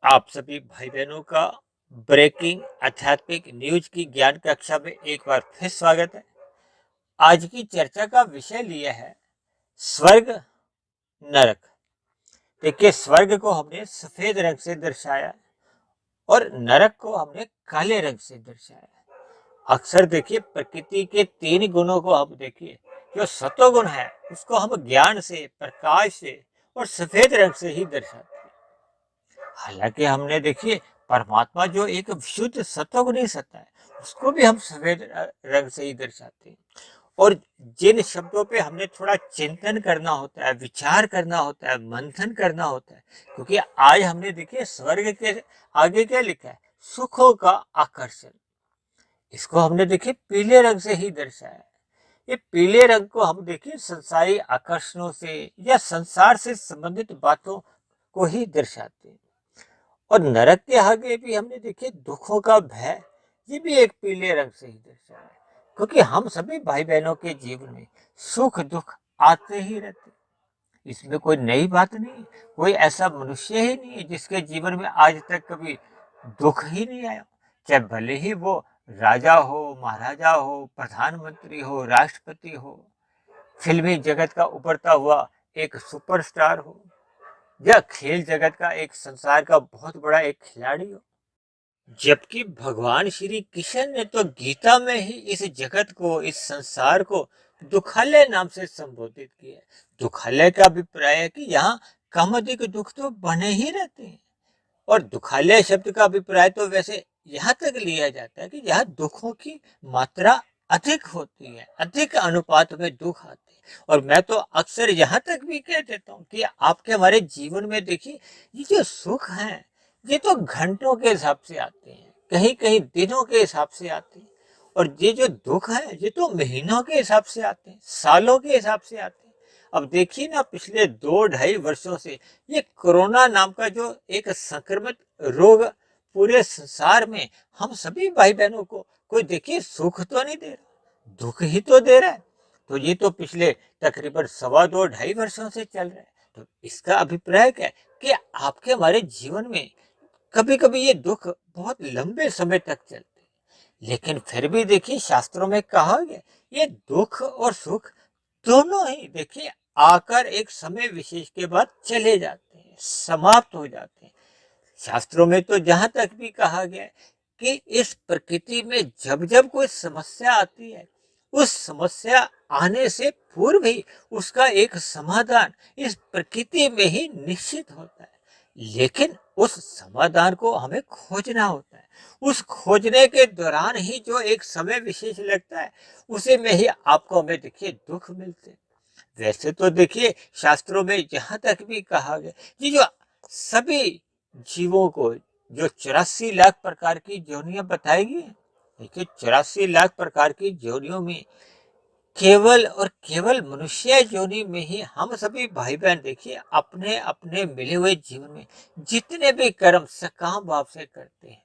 आप सभी भाई बहनों का ब्रेकिंग आध्यात्मिक न्यूज की ज्ञान कक्षा में एक बार फिर स्वागत है। आज की चर्चा का विषय लिया है स्वर्ग नरक। देखिए, स्वर्ग को हमने सफेद रंग से दर्शाया है और नरक को हमने काले रंग से दर्शाया है। अक्सर देखिए, प्रकृति के तीन गुणों को हम देखिए, जो सतोगुण है उसको हम ज्ञान से, प्रकाश से और सफेद रंग से ही दर्शाते हैं। हालांकि हमने देखिए, परमात्मा जो एक विशुद्ध सत्वगुणी सत्ता है उसको भी हम सफेद रंग से ही दर्शाते हैं। और जिन शब्दों पे हमने थोड़ा चिंतन करना होता है, विचार करना होता है, मंथन करना होता है, क्योंकि आज हमने देखिए स्वर्ग के आगे क्या लिखा है, सुखों का आकर्षण। इसको हमने देखिए पीले रंग से ही दर्शाया है। ये पीले रंग को हम देखिए संसारी आकर्षणों से या संसार से संबंधित बातों को ही दर्शाते हैं। और नरक के आगे भी हमने देखिए दुखों का भय, ये भी एक पीले रंग से ही दर्शाया है। क्योंकि हम सभी भाई बहनों के जीवन में सुख दुख आते ही रहते हैं। इसमें कोई नई बात नहीं। कोई ऐसा मनुष्य ही नहीं है जिसके जीवन में आज तक कभी दुख ही नहीं आया। चाहे भले ही वो राजा हो, महाराजा हो, प्रधानमंत्री हो, राष्ट्रपति हो, फिल्मी जगत का उभरता हुआ एक सुपरस्टार हो, या खेल जगत का एक संसार का बहुत बड़ा एक खिलाड़ी हो। जबकि भगवान श्री कृष्ण ने तो गीता में ही इस जगत को, इस संसार को दुखालय नाम से संबोधित किया है। दुखालय का अभिप्राय है कि यहाँ कम अधिक दुख तो बने ही रहते हैं। और दुखालय शब्द का अभिप्राय तो वैसे यहाँ तक लिया जाता है कि यहाँ दुखों की मात्रा अधिक होती है, अधिक अनुपात में दुख आते हैं। और मैं तो अक्सर यहाँ तक भी कह देता हूँ कि आपके हमारे जीवन में देखिए, ये जो सुख है ये तो घंटों के हिसाब से आते हैं, कहीं कहीं दिनों के हिसाब से आते हैं। और ये जो दुख है ये तो महीनों के हिसाब से आते हैं, सालों के हिसाब से आते हैं। अब देखिए ना, पिछले 2-2.5 वर्षों से ये कोरोना नाम का जो एक संक्रमित रोग पूरे संसार में हम सभी भाई बहनों को कोई देखिए सुख तो नहीं दे रहा, दुख ही तो दे रहा है। तो ये तो पिछले तकरीबन 2.25-2.5 वर्षों से चल रहा है। तो इसका अभिप्राय क्या है कि आपके हमारे जीवन में कभी कभी ये दुख बहुत लंबे समय तक चलते हैं। लेकिन फिर भी देखिए, शास्त्रों में कहा गया ये दुख और सुख दोनों ही देखिए आकर एक समय विशेष के बाद चले जाते हैं, समाप्त हो जाते हैं। शास्त्रों में तो जहां तक भी कहा गया है कि इस प्रकृति में जब जब कोई समस्या आती है, उस समस्या आने से पूर्व ही उसका एक समाधान इस प्रकृति में ही निश्चित होता है। लेकिन उस समाधान को हमें खोजना होता है। उस खोजने के दौरान ही जो एक समय विशेष लगता है, उसी में ही आपको हमें देखिए दुख मिलते हैं। वैसे तो देखिए, शास्त्रों में जहां तक भी कहा गया, ये जो सभी जीवों को जो 84 लाख प्रकार की योनियां बताई गई हैं, देखिए 84 लाख प्रकार की योनियों में केवल और केवल मनुष्य योनि में ही हम सभी भाई बहन देखिए अपने अपने मिले हुए जीवन में जितने भी कर्म सकाम भाव से करते हैं,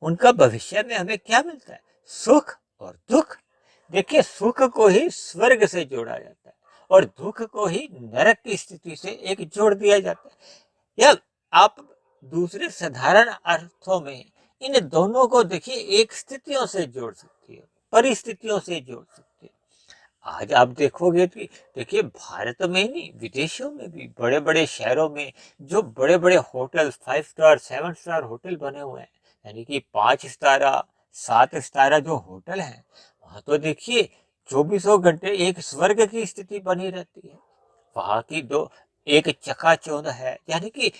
उनका भविष्य में हमें क्या मिलता है, सुख और दुख। देखिए, सुख को ही स्वर्ग से जोड़ा जाता है और दुख को ही नरक की स्थिति से एक जोड़ दिया जाता है। या आप दूसरे साधारण अर्थों में इन दोनों को देखिए एक स्थितियों से जोड़ सकती है, परिस्थितियों से जोड़ सकती है। आज आप देखोगे कि देखिए, भारत में ही नहीं, विदेशों में भी बड़े बड़े शहरों में जो बड़े बड़े होटल, 5 स्टार 7 स्टार होटल बने हुए हैं, यानी कि 5 सितारा 7 सितारा जो होटल है, वहां तो देखिए 24 घंटे एक स्वर्ग की स्थिति बनी रहती है। वहां की दो एक चकाचौंध है, यानी कि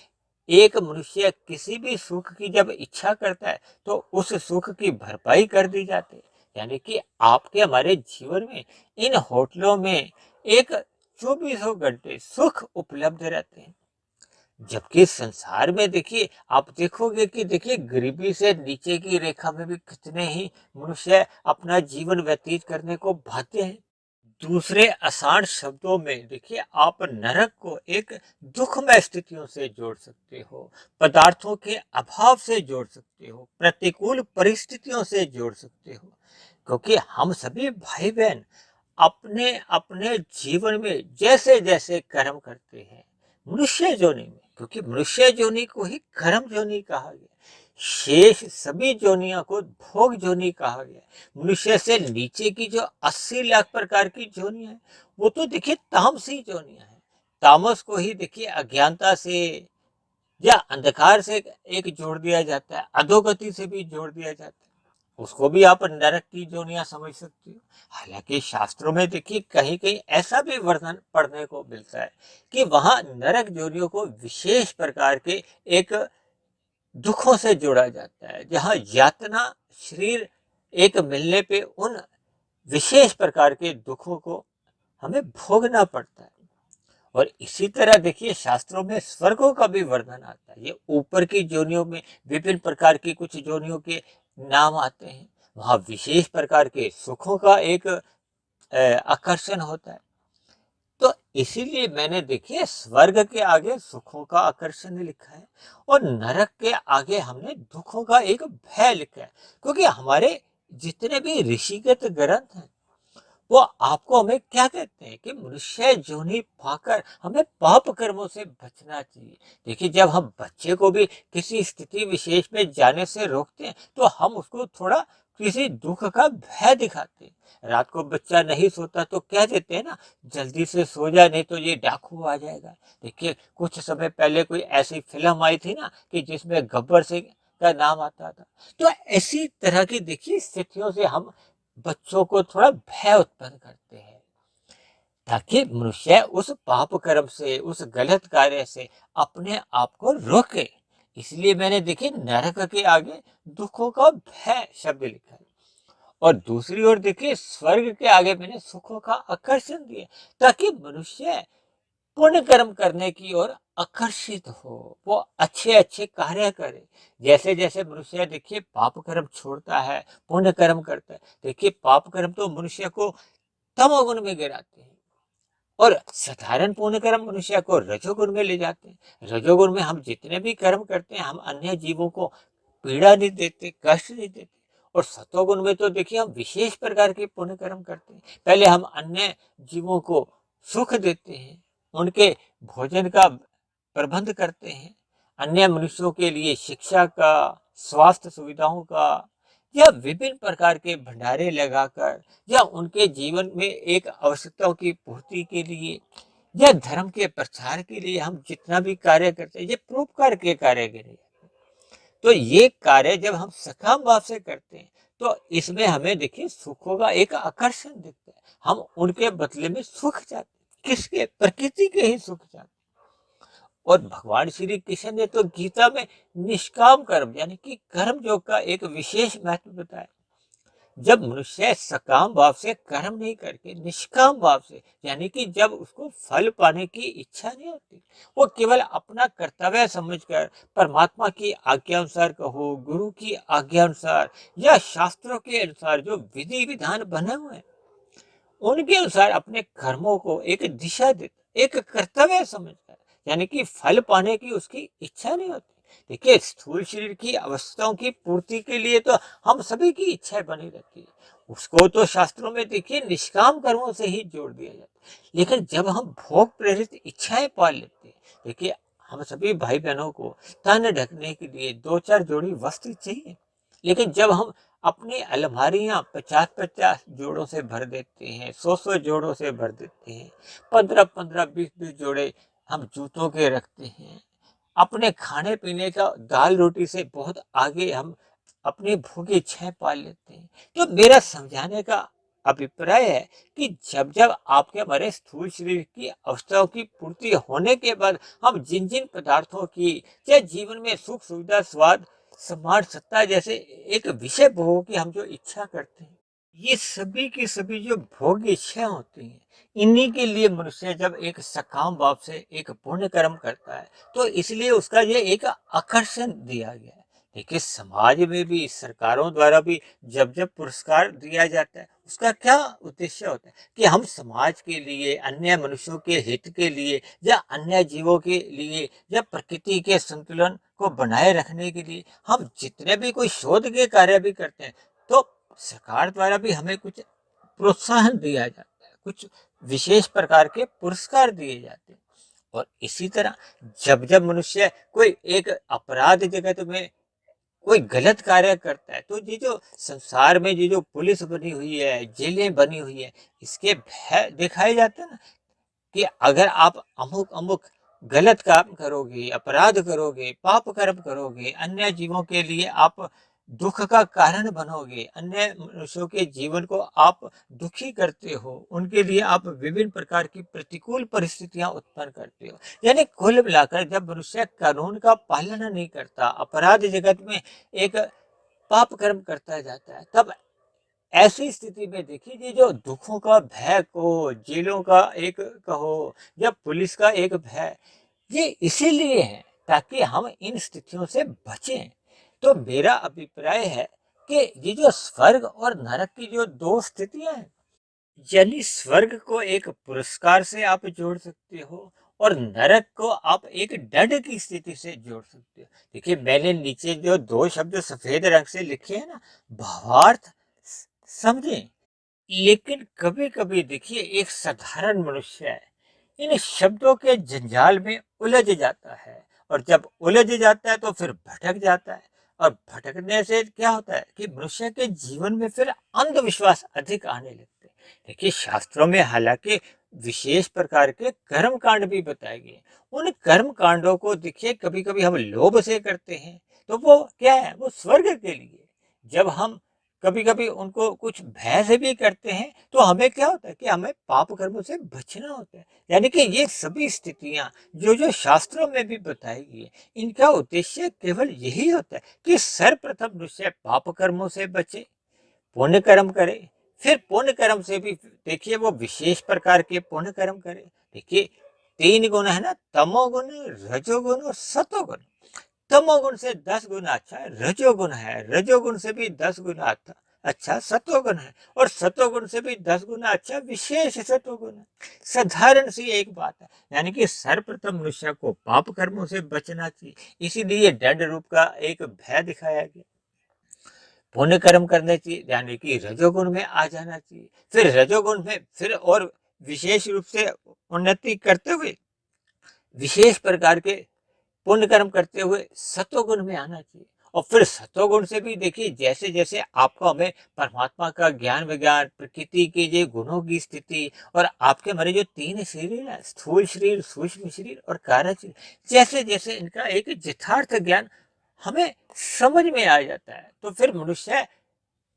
एक मनुष्य किसी भी सुख की जब इच्छा करता है तो उस सुख की भरपाई कर दी जाती है। यानी कि आपके हमारे जीवन में इन होटलों में एक 24 घंटे सुख उपलब्ध रहते हैं। जबकि संसार में देखिए, आप देखोगे कि देखिए गरीबी से नीचे की रेखा में भी कितने ही मनुष्य अपना जीवन व्यतीत करने को बाध्य हैं। दूसरे आसान शब्दों में देखिए, आप नरक को एक दुखमय स्थितियों से जोड़ सकते हो, पदार्थों के अभाव से जोड़ सकते हो, प्रतिकूल परिस्थितियों से जोड़ सकते हो। क्योंकि हम सभी भाई बहन अपने अपने जीवन में जैसे जैसे कर्म करते हैं, मनुष्य योनि में, क्योंकि मनुष्य जोनि को ही कर्म जोनि कहा गया। शेष सभी जोनियों को भोग जोनि कहा गया। मनुष्य से नीचे की जो 80 लाख प्रकार की जोनियां हैं, वो तो देखिए तामसी जोनियां हैं। तामस को ही देखिए अज्ञानता से या अंधकार से एक जोड़ दिया जाता है, अधोगति से भी जोड़ दिया जाता है। उसको भी आप नरक की जोनियां समझ सकती हो। हालांकि शास्त्रों में देखिए कहीं कहीं ऐसा भी वर्णन पढ़ने को मिलता है कि वहां नरक जोनियों को विशेष प्रकार के एक दुखों से जोड़ा जाता है, जहां यातना शरीर एक मिलने पे उन विशेष प्रकार के दुखों को हमें भोगना पड़ता है। और इसी तरह देखिए शास्त्रों में स्वर्गों का भी वर्णन आता है। ये ऊपर की जोनियों में विभिन्न प्रकार की कुछ जोनियों के नाम आते हैं, वहां विशेष प्रकार के सुखों का एक आकर्षण होता है। तो इसीलिए मैंने देखिए स्वर्ग के आगे सुखों का आकर्षण लिखा है और नरक के आगे हमने दुखों का एक भय लिखा है। क्योंकि हमारे जितने भी ऋषिगत ग्रंथ हैं वो आपको हमें क्या कहते हैं कि मनुष्य जोनि पाकर हमें पाप कर्मों से बचना चाहिए। देखिए जब हम बच्चे को भी किसी स्थिति विशेष में जाने से रोकते हैं तो हम उसको थोड़ा किसी दुख का भय दिखाते हैं। रात को बच्चा नहीं सोता तो कह देते हैं ना, जल्दी से सो जा नहीं तो ये डाकू आ जाएगा। देखिए कुछ समय पहले कोई ऐसी फिल्म आई थी ना कि जिसमें गब्बर सिंह का नाम आता था। तो ऐसी तरह की देखिए स्थितियों से हम बच्चों को थोड़ा भय उत्पन्न करते हैं ताकि मनुष्य उस पाप कर्म से, उस गलत कार्य से अपने आप को रोके। इसलिए मैंने देखिए नरक के आगे दुखों का भय शब्द लिखा है और दूसरी ओर देखिए स्वर्ग के आगे मैंने सुखों का आकर्षण दिया ताकि मनुष्य पुण्य कर्म करने की ओर आकर्षित हो, वो अच्छे अच्छे कार्य करे। जैसे जैसे मनुष्य देखिए पाप कर्म छोड़ता है, पुण्य कर्म करता है, देखिए पाप कर्म तो मनुष्य को तमोगुण में गिराते हैं और साधारण पुण्य कर्म मनुष्य को रजोगुण में ले जाते हैं। रजोगुण में हम जितने भी कर्म करते हैं हम अन्य जीवों को पीड़ा नहीं देते, कष्ट नहीं देते। और सतोगुण में तो देखिए हम विशेष प्रकार के पुण्य कर्म करते हैं। पहले हम अन्य जीवों को सुख देते हैं, उनके भोजन का प्रबंध करते हैं, अन्य मनुष्यों के लिए शिक्षा का, स्वास्थ्य सुविधाओं का या विभिन्न प्रकार के भंडारे लगाकर या उनके जीवन में एक आवश्यकताओं की पूर्ति के लिए या धर्म के प्रचार के लिए हम जितना भी कार्य करते हैं ये परोपकार के कार्य के लिए। तो ये कार्य जब हम सकाम भाव से करते हैं तो इसमें हमें देखिए सुखों का एक आकर्षण दिखता है। हम उनके बदले में सुख चाहते हैं, किसके? प्रकृति के ही सुख चाहते हैं। और भगवान श्री कृष्ण ने तो गीता में निष्काम कर्म यानी कि कर्म योग का एक विशेष महत्व बताया। जब मनुष्य सकाम भाव से कर्म नहीं करके निष्काम भाव से यानी कि जब उसको फल पाने की इच्छा नहीं होती, वो केवल अपना कर्तव्य समझकर परमात्मा की आज्ञा अनुसार कहो, गुरु की आज्ञा अनुसार या शास्त्रों के अनुसार जो विधि विधान बने हुए हैं उनके अनुसार अपने कर्मों को एक दिशा देता, एक कर्तव्य समझकर, यानी कि फल पाने की उसकी इच्छा नहीं होती। देखिए स्थूल शरीर की अवस्थाओं की पूर्ति के लिए तो हम सभी की इच्छाएं बनी रहती है, उसको तो शास्त्रों में देखिए निष्काम कर्मों से ही जोड़ दिया जाता है। लेकिन जब हम भोग प्रेरित इच्छाएं पाल लेते हैं, देखिए हम सभी भाई बहनों को तन ढकने के लिए 2-4 जोड़ी वस्त्र चाहिए, लेकिन जब हम अपनी अलमारियां 50-50 जोड़ों से भर देते हैं, 100-100 जोड़ों से भर देते हैं, 15-15, 20-20 जोड़े हम जूतों के रखते हैं, अपने खाने पीने का दाल रोटी से बहुत आगे हम अपनी भोग इच्छाएं पाल लेते हैं। तो मेरा समझाने का अभिप्राय है कि जब जब आपके हमारे स्थूल शरीर की अवस्थाओं की पूर्ति होने के बाद हम जिन जिन पदार्थों की चाहे जीवन में सुख सुविधा स्वाद सम्मान सत्ता जैसे एक विषय भोग की हम जो इच्छा करते हैं, ये सभी की सभी जो भोग इच्छा होती हैं, इन्हीं के लिए मनुष्य जब एक सकाम भाव से एक पुण्य कर्म करता है तो इसलिए उसका ये एक आकर्षण दिया गया है। देखिए समाज में भी सरकारों द्वारा भी जब जब पुरस्कार दिया जाता है उसका क्या उद्देश्य होता है कि हम समाज के लिए, अन्य मनुष्यों के हित के लिए या अन्य जीवों के लिए या प्रकृति के संतुलन को बनाए रखने के लिए हम जितने भी कोई शोध के कार्य भी करते हैं तो सरकार द्वारा भी हमें कुछ प्रोत्साहन दिया जाता है, कुछ विशेष प्रकार के पुरस्कार दिए जाते हैं। और इसी तरह जब जब मनुष्य कोई एक अपराध जगत में कोई गलत कार्य करता है, तो ये जो संसार में ये जो पुलिस बनी हुई है, जेलें बनी हुई है, इसके भय दिखाए जाते हैं ना, कि अगर आप अमुक अमुक गलत काम करोगे, अपराध करोगे, पाप कर्म करोगे, अन्य जीवों के लिए आप दुख का कारण बनोगे, अन्य मनुष्यों के जीवन को आप दुखी करते हो, उनके लिए आप विभिन्न प्रकार की प्रतिकूल परिस्थितियां उत्पन्न करते हो। यानी कुल मिलाकर जब मनुष्य कानून का पालन नहीं करता, अपराध जगत में एक पाप कर्म करता जाता है, तब ऐसी स्थिति में देखिए ये जो दुखों का भय को, जेलों का एक कहो या पुलिस का एक भय, ये इसीलिए है ताकि हम इन स्थितियों से बचें। तो मेरा अभिप्राय है कि ये जो स्वर्ग और नरक की जो दो स्थितियां हैं, यानी स्वर्ग को एक पुरस्कार से आप जोड़ सकते हो और नरक को आप एक दंड की स्थिति से जोड़ सकते हो। देखिए मैंने नीचे जो दो शब्द सफेद रंग से लिखे हैं ना, भावार्थ समझें। लेकिन कभी कभी देखिए एक साधारण मनुष्य है, इन शब्दों के जंजाल में उलझ जाता है, और जब उलझ जाता है तो फिर भटक जाता है, और भटकने से क्या होता है कि मनुष्य के जीवन में फिर अंधविश्वास अधिक आने लगते हैं। देखिए शास्त्रों में हालांकि विशेष प्रकार के कर्म कांड भी बताए गए। उन कर्म कांडों को देखिए कभी कभी हम लोभ से करते हैं, तो वो क्या है, वो स्वर्ग के लिए। जब हम कभी कभी उनको कुछ भय से भी करते हैं, तो हमें क्या होता है कि हमें पाप कर्मों से बचना होता है। यानी कि ये सभी स्थितियां जो जो शास्त्रों में भी बताई गई है, इनका उद्देश्य केवल यही होता है कि सर्वप्रथम मनुष्य पाप कर्मों से बचे, पुण्य कर्म करे, फिर पुण्य कर्म से भी देखिए वो विशेष प्रकार के पुण्य कर्म करे। देखिए तीन गुण है ना, तमोगुण, रजोगुण और सतोगुण। तमोगुण से 10 गुना अच्छा रजोगुण है, रजोगुण से भी 10 गुना अच्छा सतोगुण है, और सतोगुण से भी 10 गुना अच्छा विशेष सतोगुण है। साधारण सी एक बात है, यानी कि सर्वप्रथम मनुष्य को पाप कर्मों से बचना चाहिए, इसीलिए दंड रूप का एक भय दिखाया गया। पुण्य कर्म करने चाहिए, यानी कि रजोगुण में आ जाना चाहिए, फिर रजोगुण में फिर और विशेष रूप से उन्नति करते हुए विशेष प्रकार के पुण्य कर्म करते हुए सतोगुण में आना चाहिए। और फिर सतोगुण से भी देखिए जैसे जैसे आपको हमें परमात्मा का ज्ञान विज्ञान, प्रकृति के जो गुणों की स्थिति, और आपके हमारे जो तीन शरीर है, स्थूल शरीर, सूक्ष्म शरीर और कारण शरीर, जैसे जैसे इनका एक यथार्थ ज्ञान हमें समझ में आ जाता है, तो फिर मनुष्य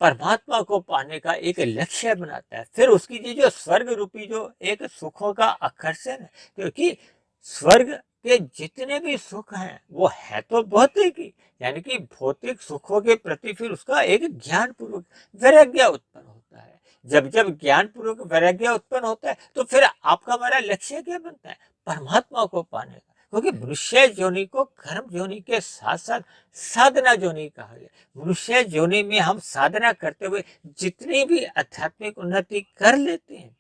परमात्मा को पाने का एक लक्ष्य बनाता है। फिर उसकी जो स्वर्ग रूपी जो एक सुखों का आकर्षण है, क्योंकि स्वर्ग के जितने भी सुख हैं वो है तो भौतिक ही, यानी कि भौतिक सुखों के प्रति फिर उसका एक ज्ञान पूर्वक वैराग्य उत्पन्न होता है। जब जब ज्ञान पूर्वक वैराग्य उत्पन्न होता है, तो फिर आपका हमारा लक्ष्य क्या बनता है, परमात्मा को पाने का। क्योंकि मनुष्य योनि को कर्म योनि के साथ साथ साधना योनि कहा गया। मनुष्य योनि में हम साधना करते हुए जितनी भी आध्यात्मिक उन्नति कर लेते हैं,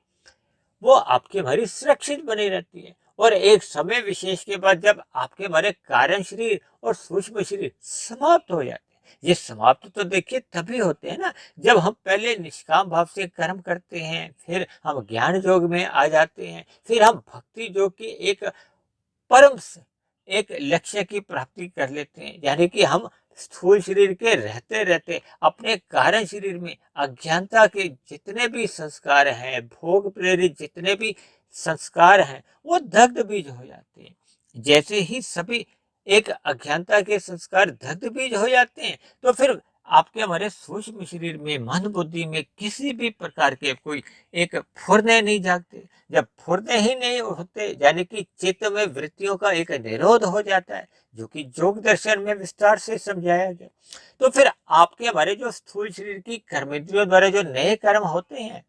वो आपकी हमारी सुरक्षित बनी रहती है। और एक समय विशेष के बाद जब आपके हमारे कारण शरीर और सूक्ष्म शरीर समाप्त हो जाते हैं, ये समाप्त तो देखिए तभी होते हैं ना, जब हम पहले निष्काम भाव से कर्म करते हैं, फिर हम ज्ञान योग में आ जाते हैं, फिर हम भक्ति योग की एक परम एक लक्ष्य की प्राप्ति कर लेते हैं। यानी कि हम स्थूल शरीर के रहते रहते अपने कारण शरीर में अज्ञानता के जितने भी संस्कार हैं, भोग प्रेरित जितने भी संस्कार हैं, वो दग्ध बीज हो जाते हैं। जैसे ही सभी एक अज्ञानता के संस्कार दग्ध बीज हो जाते हैं, तो फिर आपके हमारे सूक्ष्म शरीर में, मन बुद्धि में किसी भी प्रकार के कोई एक फुरने नहीं जागते। जब फुरने ही नहीं होते, यानी कि चित्त में वृत्तियों का एक निरोध हो जाता है, जो कि योग दर्शन में विस्तार से समझाया गया, तो फिर आपके हमारे जो स्थूल शरीर की कर्मेंद्रियों द्वारा जो नए कर्म होते हैं,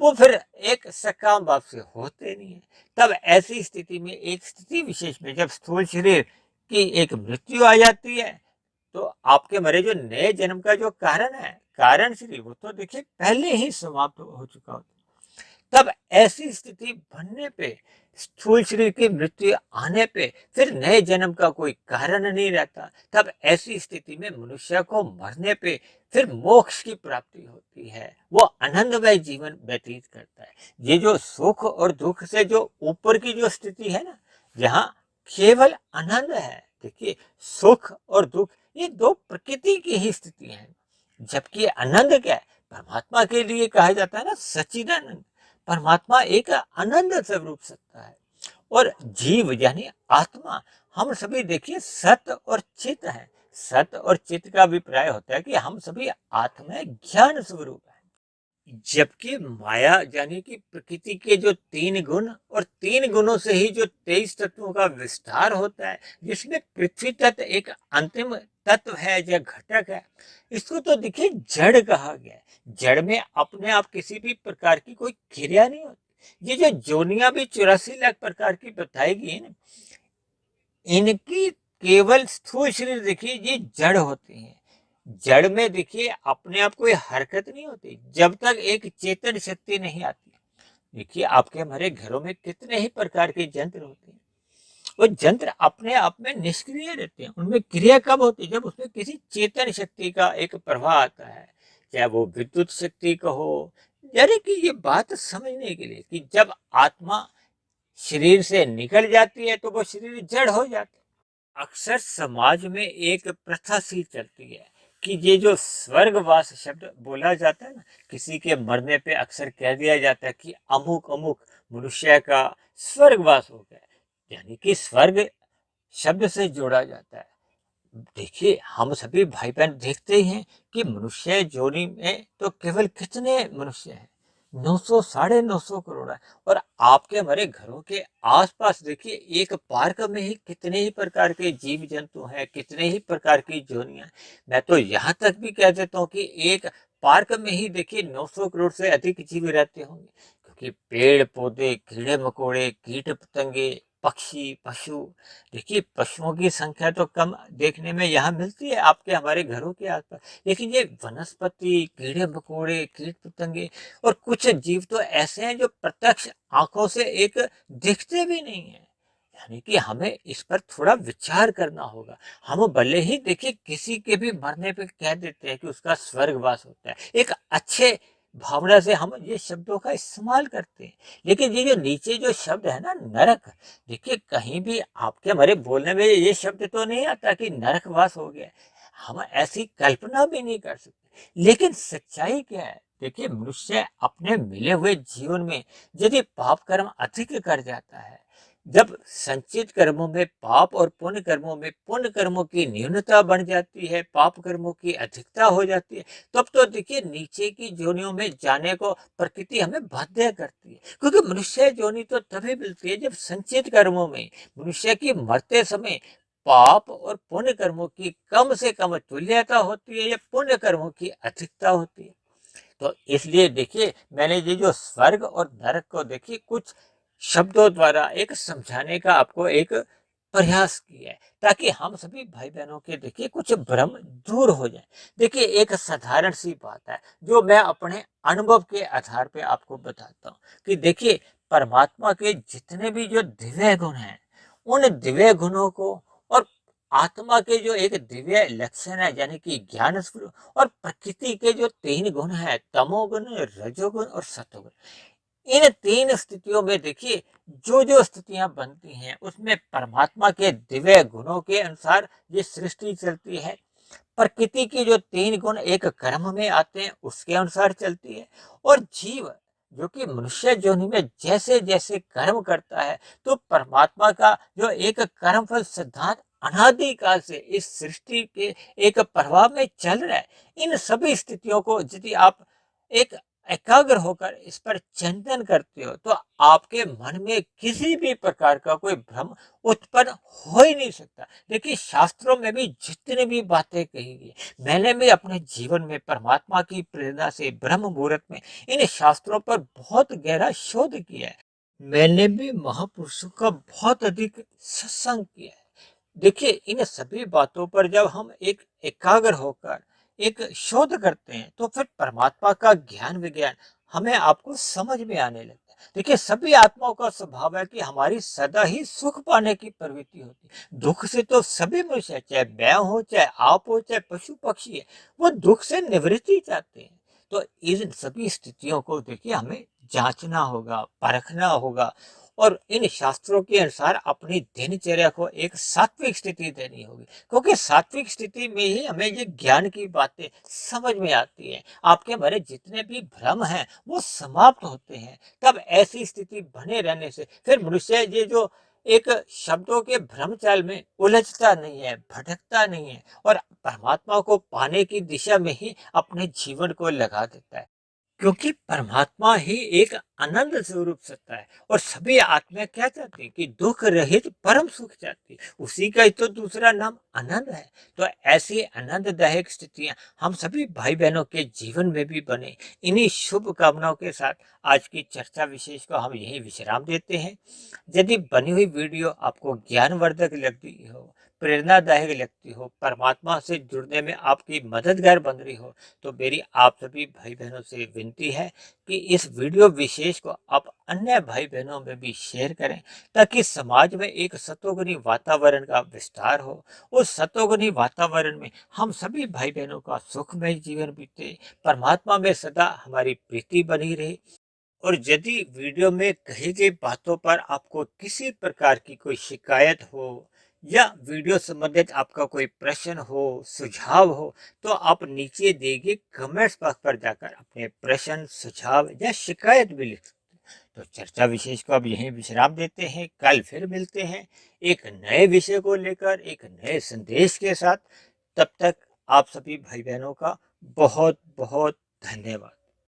वो फिर एक सकाम भाव से होते नहीं है। तब ऐसी स्थिति में, एक स्थिति विशेष में जब स्थूल शरीर की एक मृत्यु आ जाती है, तो आपके मरे जो नए जन्म का जो कारण है, कारण शरीर, वो तो देखिए पहले ही समाप्त हो चुका होता है। तब ऐसी स्थिति बनने पे, स्थूल शरीर की मृत्यु आने पे फिर नए जन्म का कोई कारण नहीं रहता। तब ऐसी स्थिति में मनुष्य को मरने पे फिर मोक्ष की प्राप्ति होती है, वो आनंदमय जीवन व्यतीत करता है। ये जो सुख और दुख से जो ऊपर की जो स्थिति है ना, जहाँ केवल आनंद है। देखिए, सुख और दुख ये दो प्रकृति की ही स्थिति है, जबकि आनंद क्या है, परमात्मा के लिए कहा जाता है ना सच्चिदानंद। परमात्मा एक आनंद स्वरूप सत्ता है, और जीव यानी आत्मा, हम सभी देखिए सत्य और चित है। सत्य और चित का अभिप्राय होता है कि हम सभी आत्मा ज्ञान स्वरूप है, जबकि माया यानी कि प्रकृति के जो तीन गुण, और तीन गुणों से ही जो 23 तत्वों का विस्तार होता है, जिसमें पृथ्वी तत्व एक अंतिम तत्व है या घटक है। इसको तो देखिए जड़ कहा गया है। जड़ में अपने आप किसी भी प्रकार की कोई क्रिया नहीं होती। ये जो जोनियां भी 84 लाख प्रकार की बताई गई है ना, इनकी केवल स्थूल शरीर देखिए ये जड़ होती है। जड़ में देखिए अपने आप कोई हरकत नहीं होती जब तक एक चेतन शक्ति नहीं आती। देखिए आपके हमारे घरों में कितने ही प्रकार के यंत्र होते हैं, वो यंत्र अपने आप में निष्क्रिय रहते हैं। उनमें क्रिया कब होती है, जब उसमें किसी चेतन शक्ति का एक प्रवाह आता है, चाहे वो विद्युत शक्ति का हो। यानी कि ये बात समझने के लिए कि जब आत्मा शरीर से निकल जाती है तो वो शरीर जड़ हो जाता है। अक्सर समाज में एक प्रथा सी चलती है कि ये जो स्वर्गवास शब्द बोला जाता है ना, किसी के मरने पे अक्सर कह दिया जाता है कि अमुक अमुक मनुष्य का स्वर्गवास हो गया, यानी कि स्वर्ग शब्द से जोड़ा जाता है। देखिए हम सभी भाई बहन देखते ही हैं कि मनुष्य जोनी में तो केवल कितने मनुष्य हैं, 900 950 करोड़ है। और आपके हमारे घरों के आसपास देखिए एक पार्क में ही कितने ही प्रकार के जीव जंतु हैं, कितने ही प्रकार की जोनियां। मैं तो यहाँ तक भी कह देता हूँ कि एक पार्क में ही देखिए 900 करोड़ से अधिक जीव रहते होंगे, क्योंकि पेड़ पौधे, कीड़े मकोड़े, कीट पतंगे, पक्षी, पशु, देखिए पशुओं की संख्या तो कम देखने में यहाँ मिलती है आपके हमारे घरों के आसपास, लेकिन ये वनस्पति, कीड़े मकोड़े, कीट पतंगे और कुछ जीव तो ऐसे हैं जो प्रत्यक्ष आंखों से एक दिखते भी नहीं है। यानी कि हमें इस पर थोड़ा विचार करना होगा। हम भले ही देखिए किसी के भी मरने पे कह देते हैं कि उसका स्वर्गवास होता है, एक अच्छे भावना से हम ये शब्दों का इस्तेमाल करते हैं, लेकिन ये जो नीचे जो शब्द है ना नरक, देखिए कहीं भी आपके हमारे बोलने में ये शब्द तो नहीं आता कि नरकवास हो गया। हम ऐसी कल्पना भी नहीं कर सकते, लेकिन सच्चाई क्या है, देखिए मनुष्य अपने मिले हुए जीवन में यदि पाप कर्म अधिक कर जाता है, जब संचित कर्मों में पाप और पुण्य कर्मों में पुण्य कर्मों की न्यूनता बढ़ जाती है, पाप कर्मों की अधिकता हो जाती है, तब तो देखिए नीचे की जोनियों में जाने को प्रकृति हमें बाध्य करती है। क्योंकि मनुष्य जोनि तो तभी मिलती है जब संचित कर्मों में मनुष्य की मरते समय पाप और पुण्य कर्मों की कम से कम तुल्यता होती है या पुण्य कर्मों की अधिकता होती है। तो इसलिए देखिए मैंने ये जो स्वर्ग और नरक को देखिए कुछ शब्दों द्वारा एक समझाने का आपको एक प्रयास किया है, ताकि हम सभी भाई बहनों के देखिए कुछ भ्रम दूर हो जाए। देखिए एक साधारण सी बात है जो मैं अपने अनुभव के आधार पे आपको बताता हूँ कि देखिए परमात्मा के जितने भी जो दिव्य गुण हैं, उन दिव्य गुणों को और आत्मा के जो एक दिव्य लक्षण है यानी कि ज्ञान स्वरूप और प्रकृति के जो तीन गुण है, तमोगुण, रजोगुण और सतोगुण, इन तीन स्थितियों में देखिए जो जो स्थितियां बनती हैं उसमें परमात्मा के दिव्य गुणों के अनुसार ये सृष्टि चलती है। प्रकृति के जो तीन गुण एक कर्म में आते हैं उसके अनुसार चलती है, और जीव जो कि मनुष्य योनि में जैसे जैसे कर्म करता है, तो परमात्मा का जो एक कर्मफल सिद्धांत अनादिकाल से इस सृष्टि के एक प्रभाव में चल रहा है। इन सभी स्थितियों को यदि आप एक एकाग्र होकर इस पर चिंतन करते हो तो आपके मन में किसी भी प्रकार का कोई भ्रम उत्पन्न हो ही नहीं सकता। देखिए शास्त्रों में भी जितनी भी बातें कही गई, मैंने भी अपने जीवन में परमात्मा की प्रेरणा से ब्रह्म मुहूर्त में इन शास्त्रों पर बहुत गहरा शोध किया है। मैंने भी महापुरुषों का बहुत अधिक सत्संग किया है। देखिए इन सभी बातों पर जब हम एक एकाग्र होकर एक शोध करते हैं तो फिर परमात्मा का ज्ञान विज्ञान हमें आपको समझ में आने लगता है। देखिए सभी आत्माओं का स्वभाव है कि हमारी सदा ही सुख पाने की प्रवृत्ति होती है। दुख से तो सभी मनुष्य, चाहे मैं हो, चाहे आप हो, चाहे पशु पक्षी है, वो दुख से निवृत्ति चाहते हैं। तो इन सभी स्थितियों को देखिए हमें जांचना होगा, परखना होगा, और इन शास्त्रों के अनुसार अपनी दिनचर्या को एक सात्विक स्थिति देनी होगी, क्योंकि सात्विक स्थिति में ही हमें ये ज्ञान की बातें समझ में आती हैं। आपके हमारे जितने भी भ्रम हैं वो समाप्त होते हैं। तब ऐसी स्थिति बने रहने से फिर मनुष्य ये जो एक शब्दों के भ्रमजाल में उलझता नहीं है, भटकता नहीं है और परमात्मा को पाने की दिशा में ही अपने जीवन को लगा देता है। क्योंकि परमात्मा ही एक आनंद स्वरूप सत्ता है और सभी आत्मा क्या चाहती है कि दुख रहित परम सुख चाहती है। उसी का ही तो दूसरा नाम आनंद है। तो ऐसी आनंददायक स्थितियां हम सभी भाई बहनों के जीवन में भी बने, इन्हीं शुभ कामनाओं के साथ आज की चर्चा विशेष को हम यही विश्राम देते हैं। यदि बनी हुई वीडियो आपको ज्ञानवर्धक लगती हो, प्रेरणादायक लगती हो, परमात्मा से जुड़ने में आपकी मददगार बन रही हो, तो मेरी आप सभी भाई बहनों से विनती है कि इस वीडियो विशेष को आप अन्य भाई बहनों में भी शेयर करें, ताकि समाज में एक सतोगुणी वातावरण का विस्तार हो। उस सतोगुणी वातावरण में हम सभी भाई बहनों का सुखमय जीवन बीते, परमात्मा में सदा हमारी प्रीति बनी रहे। और यदि वीडियो में कही गई बातों पर आपको किसी प्रकार की कोई शिकायत हो या वीडियो संबंधित आपका कोई प्रश्न हो, सुझाव हो, तो आप नीचे दिए गए कमेंट्स बॉक्स पर जाकर अपने प्रश्न, सुझाव या शिकायत भी लिख सकते हैं। तो चर्चा विशेष को अब यहीं विश्राम देते हैं। कल फिर मिलते हैं एक नए विषय को लेकर, एक नए संदेश के साथ। तब तक आप सभी भाई बहनों का बहुत बहुत धन्यवाद।